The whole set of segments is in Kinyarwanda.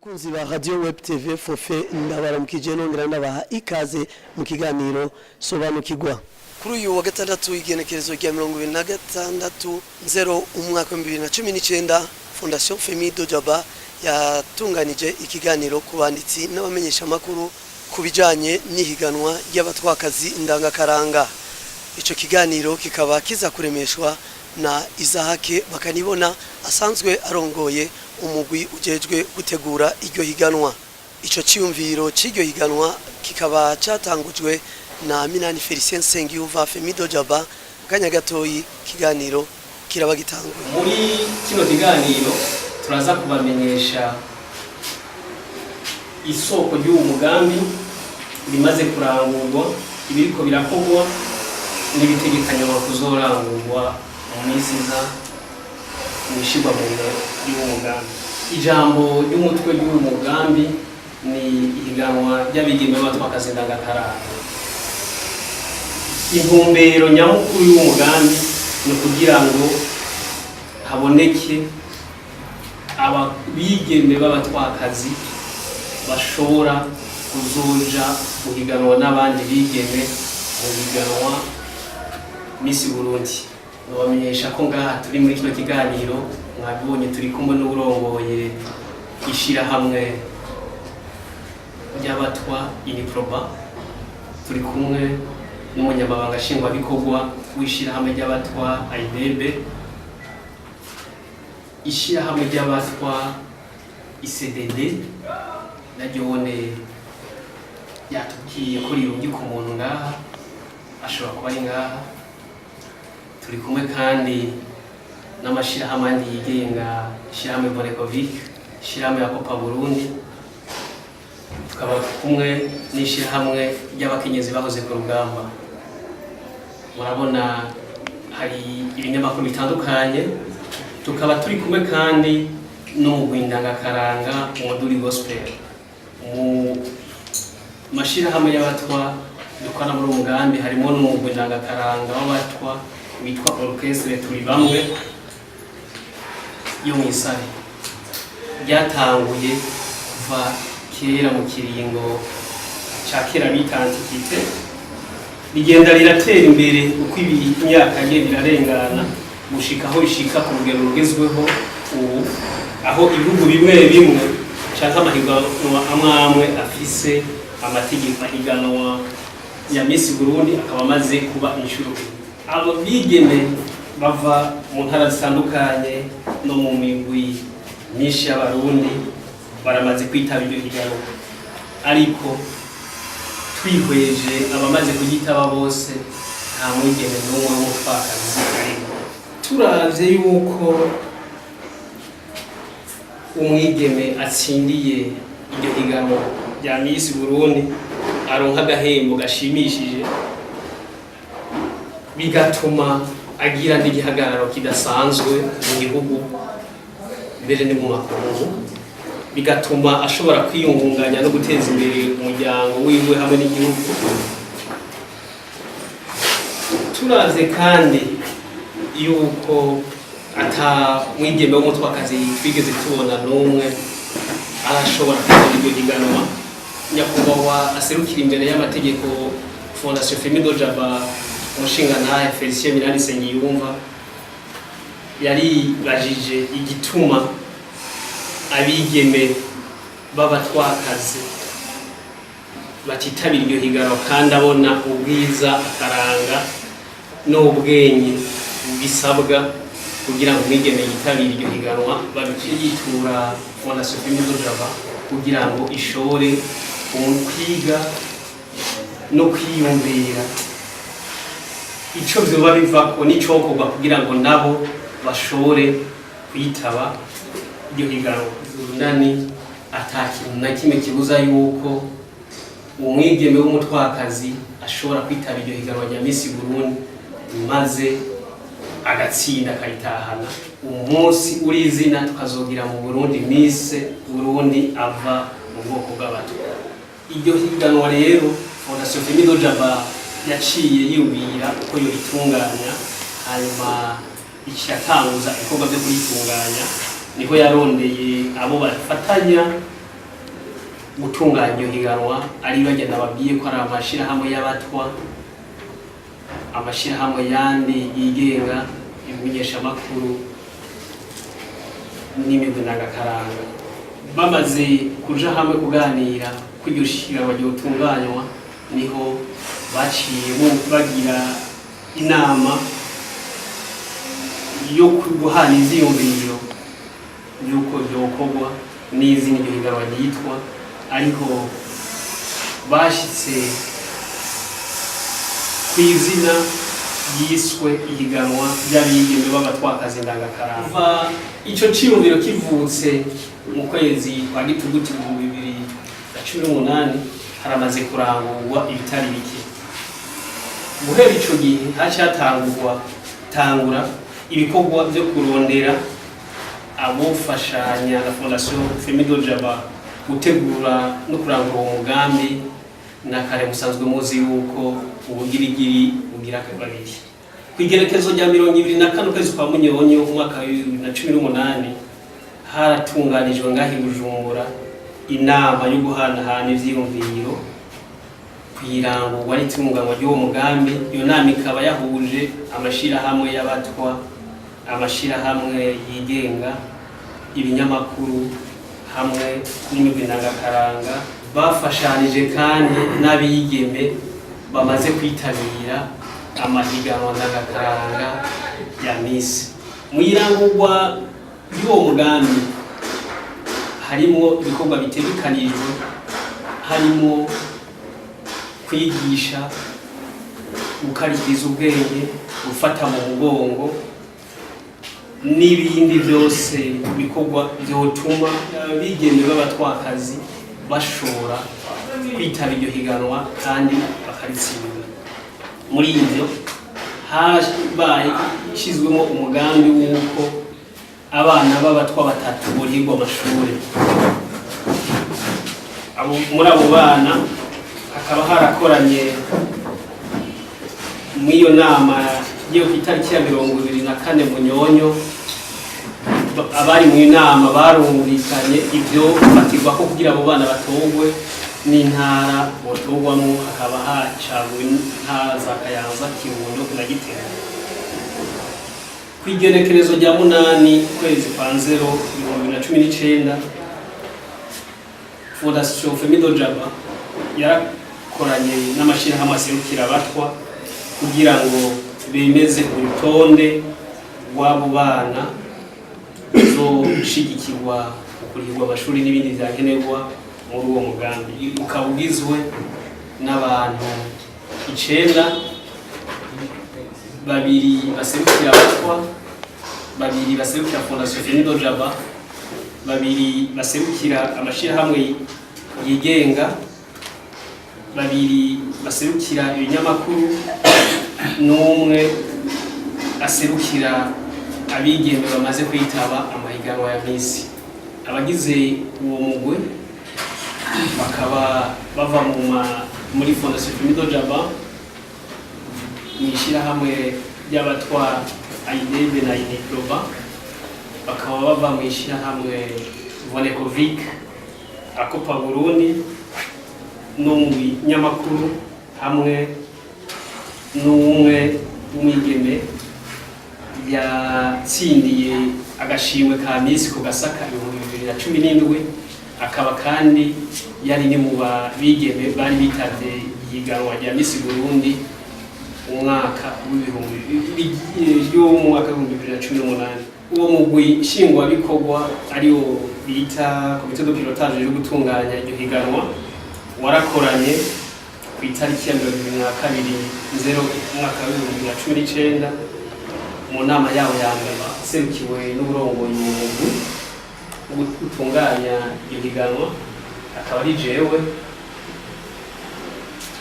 Bakunzi ba Radio Web TV Fofe ndabaramukije nongera ndabaha ikaze mu kiganiro sobanukirwa kuri uyu wa gatandatu igenekerezo rya 2026 umwaka wa 2019 Fondation Femi Dojaba yatunganije ikiganiro ku banditsi n'abamenyesha makuru kubijanye n'ihiganwa y'abatwakazi indangakaranga. Ico kiganiro kikaba kiza kuremeshwa na Izahake Bakanibona asanzwe arongoye umugwi ujejwe gutegura iryo higanwa. Ico ciyumviro c'iryo higanwa kikaba catangujwe na Minani Felicien Sengiyumva Femi Dojaba. Kanya gatoyi kiganiro kiraba gitanguye. Muri kino kiganiro turaza kubamenyesha isoko ry'uwo mugambi bimaze kurangurwa, ibiriko birakogwa n'ibitegekanywa kuzorangurwa mu minsi nza mwishirwa mu y'uwo mugambi. Ijambo ry'umutwe ry'uwo mugambi ni ihiganwa ry'abigeme b'abatwakazi indangakaranga. Intumbero nyamukuru y'uwo mugambi ni kugira ngo haboneke abigeme b'abatwakazi bashobora kuzoja guhiganwa n'abandi bigeme mu higanwa Miss Burundi. Nobamenyesha ko ngaha turi muri kino kiganiro mwabonye turi kumwe n'urongoye ishirahamwe ry'abatwa Iniproba, turi kumwe n'umunyamabanga nshingwabikorwa w'ishirahamwe ry'abatwa Aibebe, ishirahamwe ry'abatwa ICDD naryone yatubwiye ko rirungi ku muntu ngaha ashobora kuba ari ngaha. Turi kumwe kandi n'amashirahamwe andi yigenga, ishirahamwe Bonekovic, ishirahamwe ya Copa Burundi, tukaba kumwe n'ishirahamwe ry'abakenyezi bahoze ku rugamba. Murabona hari ibinyamakuru bitandukanye. Tukaba turi kumwe kandi n'umugwi ndangakaranga Umuduri Gospel. Mu mashirahamwe y'abatwa dukora muri uwo mugambi harimo n'umugwi ndangakaranga w'abatwa witwa Orchestre Turi Bamwe yo mw'Isare. Ryatanguye kuva kera mu kiringo ca kera bita Antiquite, rigenda riratera imbere uko imyaka igenda irarengana gushika aho ishika ku rugero rugezweho ubu, aho ibihugu bimwe bimwe canke amahiganwa amwe afise amategeko ahiganwa ya Miss Burundi akaba amaze kuba inshuro. Abo bigeme bava mu ntara zitandukanye no mu migwi myinshi y'abarundi baramaze kwitaba iryo higanwa, ariko twihweje abamaze kugitaba bose nta mwigeme n'umwe w'umupfakazi ariko. Turavye yuko umwigeme atsindiye iryo higanwa rya Miss Burundi aronka agahembo gashimishije, bigatuma agira n'igihagararo kidasanzwe mu gihugu mbere ni mu makungu, bigatuma ashobora kwiyungunganya no guteza imbere umuryango wiwe hamwe n'igihugu. Turavye kandi yuko ata mwigeme w'umutwakazi twigeze tubona n'umwe arashobora kugira iryo higanwa. Nyakubahwa aserukira imbere y'amategeko Fondation Femi Dojaba, umushingantahe Felicien Minani Sengiyumva, yaribajije igituma abigeme b'abatwakazi batitabira iryo higanwa kandi abona ubwiza, akaranga n'ubwenye bisabwa kugira ngo umwigeme yitabire iryo higanwa. Babiciye yitura Fondation Femi Dojaba kugira ngo ishobore kwiga no kwiyumvira ico vyoba bivako n'icokorwa kugira ngo nabo bashobore kwitaba iryo higanwa. Urunani ata kintu na kimwe kibuza yuko umwigeme w'umutwakazi ashobora kwitaba iryo higanwa rya Miss Burundi maze agatsinda akayitahana. Umunsi uri izina tukazogira mu Burundi Miss Burundi ava mu bwoko bw'abatwa. Iryo higanwa rero Fondation Femi Dojaba yaciye yubira uko yo itunganya, hanyuma ikiyatanguza ibikorwa byo kuritunganya. Niho yarondeye abo bafatanya gutunganya iyo higanwa ari bagenda babwiye ko ari amashirahamwe y'abatwa, amashirahamwe yandi yigenga, imenyeshamakuru n'imigwi n'agakaranga. Bamaze kuja hamwe kuganira ko iryo higanwa ryotunganywa, niho baciye bagira inama yo guhana ivyiyumviro yuko vyokorwa n'izina iryo higanwa ryitwa, ariko bashitse kw'izina yiswe ihiganwa ry'abigeme b'abatwakazi ndangakaranga. Kuva ico ciyumviro kivutse mu kwezi kwa Gitugutu 2018 haramaze kurangurwa ibitari bike. Guhera ico gihe tangura ibikorwa byo kurondera abofashanya na Fondation Femido Jaba gutegura no kurangura uwo mugambi, na kare musanzwe muzi yuko ubugirigiri bugira kabiri. Kwigerekezo rya 2024 kwezi kwa Munyonyo umwaka wa 2018 haratunganijwe ngahi Bujumbura inama yo guhanahana ivyiyumviro kwirangurwa n'itunganywa ry'uwo mugambi. Iyo nama ikaba yahuje amashirahamwe y'abatwa, amashirahamwe yigenga, ibinyamakuru hamwe n'imigwi n'agakaranga. Bafashanije kandi n'abigeme bamaze kwitabira amahiganwa n'agakaranga ya Miss. Mwirangurwa y'uwo mugambi harimo ibikorwa bitegekanijwe, harimo kwigisha, gukaririza ubwenge, gufata mu mugongo n'ibindi byose bikorwa byotuma abigeme b'abatwakazi bashobora kwitaba iryo higanwa kandi bakaritsinda. Muri ivyo habaye ishizwemo umugambi w'uko abana b'abatwa batatu borihirwa amashuri. Muri abo bana hakaba harakoranye mw'iyo nama yo kw'itariki ya 24 Munyonyo. Abari mu nama barumvikanye ibyo batigwa ko kugira abo bana batogwe n'intara botogwamo, hakaba hacaguwe intara za Kayanza, Kirundo na Gitega. Kwigenekerezo rya 8 kwezi kwa 0 2019 Fondation Femido Jaba yarakoranye n'amashirahamwe aserukira abatwa kugira ngo bemeze urutonde rw'abo bana uzoshigikirwa kurihirwa amashuri n'ibindi vyankenerwa muri uwo mugambi. Ukaba ugizwe n'abantu 9, 2 baserukira abatwa, 2 baserukira Fondation Femido Jaba, 2 baserukira amashirahamwe yigenga, 2 baserukira ibinyamakuru, n'umwe aserukira abigeme bamaze kwitaba amahiganwa ya Miss. Abagize uwo mugwe bakaba bava muri Fondation Femido Jaba, mw'ishirahamwe ry'abatwa Aidebe na Iniproba, bakaba bava mw'ishirahamwe Vonekovic, Akopa Burundi, no mu binyamakuru, hamwe n'umwe w'umwigeme yatsindiye agashimwe ka Miss ku Gasaka 2017. Akaba kandi yari ni mu bigeme bari bitavye ihiganwa rya Miss Burundi umwaka w'umwaka 2018. Uwo mugwi nshingwabikorwa ariwo bita komite de pilotage yo gutunganya iryo higanwa warakoranye ku itariki ya 22/0 umwaka wa 2019 mu nama yawo ya mbere serukiwe n'uburongoye mu mugwi gutunganya iryo higanwa. Akaba ari jewe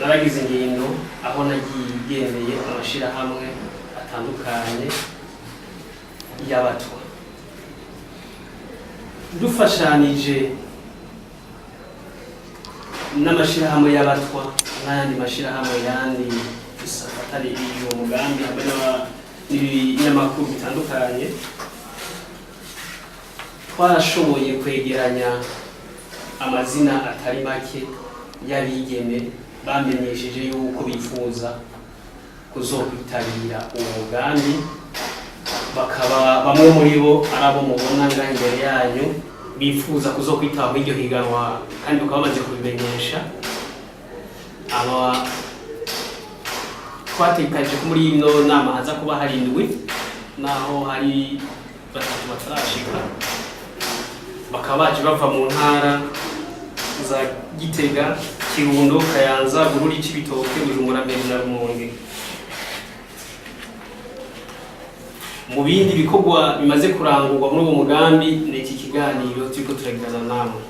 naragize ingendo aho nagiye amashirahamwe atandukanye y'abatwa, dufashanije n'amashirahamwe y'abatwa n'ayandi mashirahamwe yandi atari iyo mugambi, hamwe n'ibinyamakuru bitandukanye. Twarashoboye kwegeranya amazina atari make y'abigeme bamenyesheje yuko bifuza kuzokwitabira uwo mugambi, bakaba bamwe muri bo ari abo mubona ngaho imbere yanyu bifuza kuzokwitaba muri iryo higanwa kandi bakaba bamaze kubimenyesha. Aba twategekanije ko muri ino nama haza kuba hari 7 naho hari 3 batarashika, bakaba baje bava mu ntara za Gitega, Kirundo, Kayanza, Bururi, Cibitoke, Bujumbura, Mbere na Rumonge. Mu bindi bikorwa bimaze kurangurwa muri uwo mugambi n'iki kiganiro turiko turagirana namwe,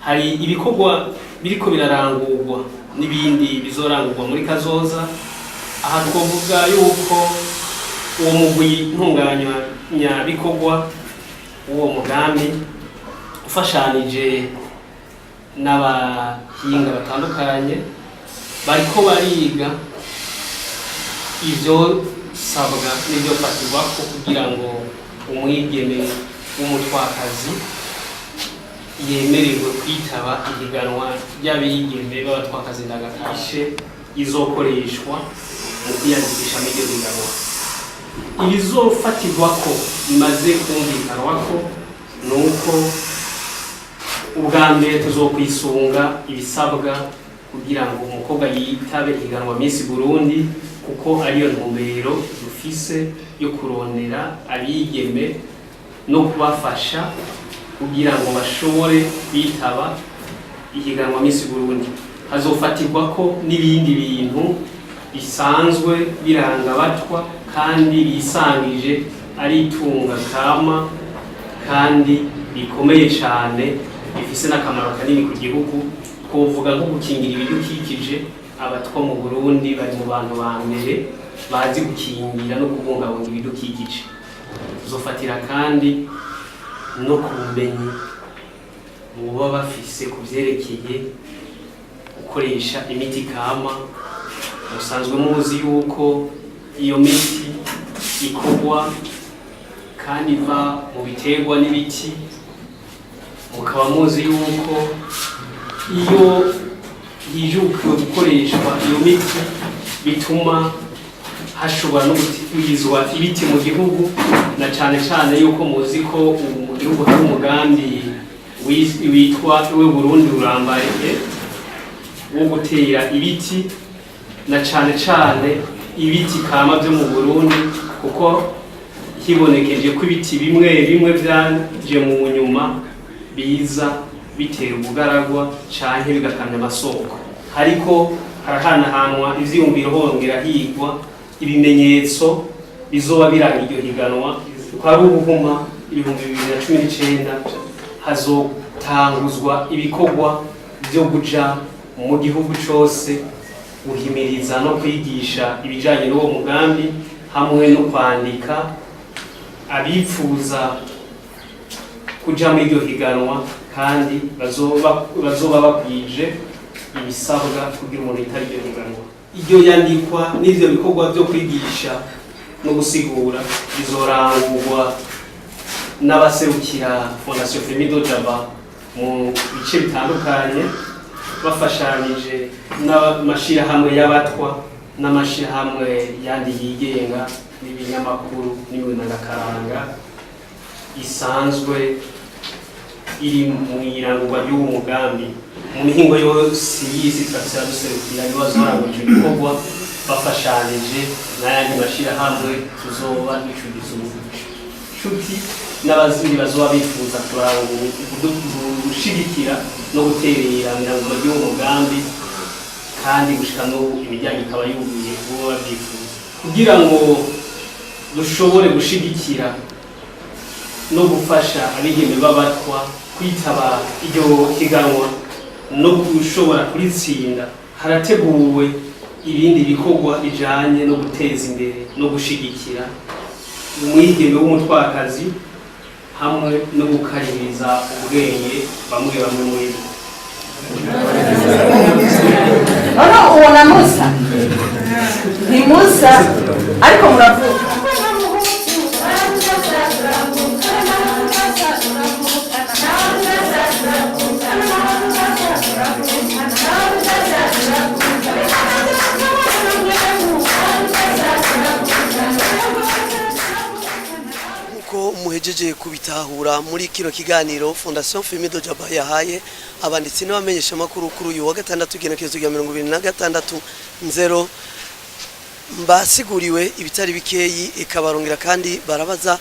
hari ibikorwa biriko birarangurwa n'ibindi bizorangurwa muri kazoza. Aha twovuga yuko uwo mugwi ntunganya bikorwa uwo mugambi ufashanije n'abahinga batandukanye bariko bariga ivyo sabwa n'ibyo fatirwako kugira ngo umwigeme w'umutwakazi yemererwe kwitaba ihiganwa ry'abigeme b'abatwakazi ndangakashe izokoreshwa mu kwiyandikisha muri iryo higanwa. Ibizofatirwako bimaze kumvikanwako ni uko ubwa mbere tuzokwisunga ibisabwa kugira ngo umukobwa yitabe ihiganwa Miss Burundi, kuko ariyo ntumbero dufise yo kurondera abigeme no kubafasha kugira ngo bashobore kwitaba ihiganwa Miss Burundi. Hazofatirwako n'ibindi bintu bisanzwe biranga abatwa kandi bisangije ari itunga kama kandi bikomeye cyane, bifise n'akamaro kanini ku gihugu. Twovuga nko gukingira ibidukikije. Abatwa mu Burundi bari mu bantu ba mbere bazi gukingira no kubungabunga ibidukikije. Tuzofatira kandi no ku bumenyi muba bafise ku vyerekeye gukoresha imiti kama. Musanzwe muzi yuko iyo miti ikorwa kandi iva mu biterwa n'ibiti, mukaba muzi yuko iyo hijukiwe gukoreshwa iyo miti bituma hashobora no gutizwa ibiti mu gihugu, na cyane cyane yuko muzi ko mu gihugu hari umugambi witwa we Burundi urambaye wo gutera ibiti, na cyane cyane ibiti kama byo mu Burundi, kuko hibonekeje ko ibiti bimwe bimwe byaje mu nyuma biza bitera ubugaragwa canke bigakamya amasoko. Hariko harahanahanwa ivyiyumviro hongera higwa ibimenyetso bizoba biranga iryo higanwa. Kwa Ruhuma 2019 hazotanguzwa ibikorwa byo guja mu gihugu cose guhimiriza no kwigisha ibijanye n'uwo mugambi, hamwe no kwandika abifuza kuja muri iryo higanwa kandi bazoba bakwije ibisabwa kugira umuntu itari iryo higanwa. Iryo yandikwa n'ivyo bikorwa byo kwigisha no gusigura bizorangurwa n'abaserukira Fondation Femido Jaba mu bice bitandukanye, bafashanije n'amashirahamwe y'abatwa n'amashirahamwe yandi yigenga n'ibinyamakuru n'ibinangakaranga isanzwe iri mu irangurwa ry'uwo mugambi. Mu mihingo yose y'isi twasaba duserukira n'abazorangura ico gikorwa bafashanije n'ayandi mashirahamwe tuzoba ducugiza ubucuti n'abazindi bazoba bifuza gushigikira no guterera irangurwa ry'uwo mugambi, kandi gushika n'ubu imiryango ikaba yuguye kubo babyifuza, kugira ngo dushobore gushigikira no gufasha abigeme b'abatwa kwitaba iryo higanwa no gushobora kuritsinda. Harateguwe ibindi bikorwa bijanye no guteza imbere no gushigikira umwigeme w'umutwakazi hamwe no gukaririza ubwenge bamwe muri bo. Ono ubona Musa ni Musa ariko muravuga muhejeje kubitahura muri kino kiganiro Fondation Femido Jaba yahaye abanditsi n'abamenyesha makuru kuri uyu wa gatandatu igenekerezo rya 2026 mbasiguriwe ibitari bikeyi ikabarongera kandi barabaza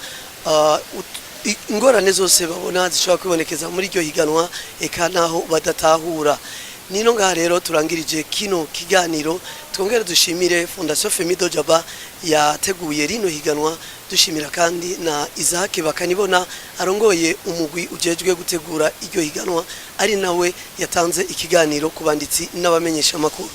ingorane zose babona zishobora kwibonekeza muri iryo higanwa eka naho badatahura. Nino ngaha rero turangirije kino kiganiro, twongere dushimire Fondation Femido Jaba yateguye rino higanwa, dushimira kandi na Isaac Bakanibona arongoye umugwi ujejwe gutegura iryo higanwa, ari nawe yatanze ikiganiro ku banditsi n'abamenyesha makuru.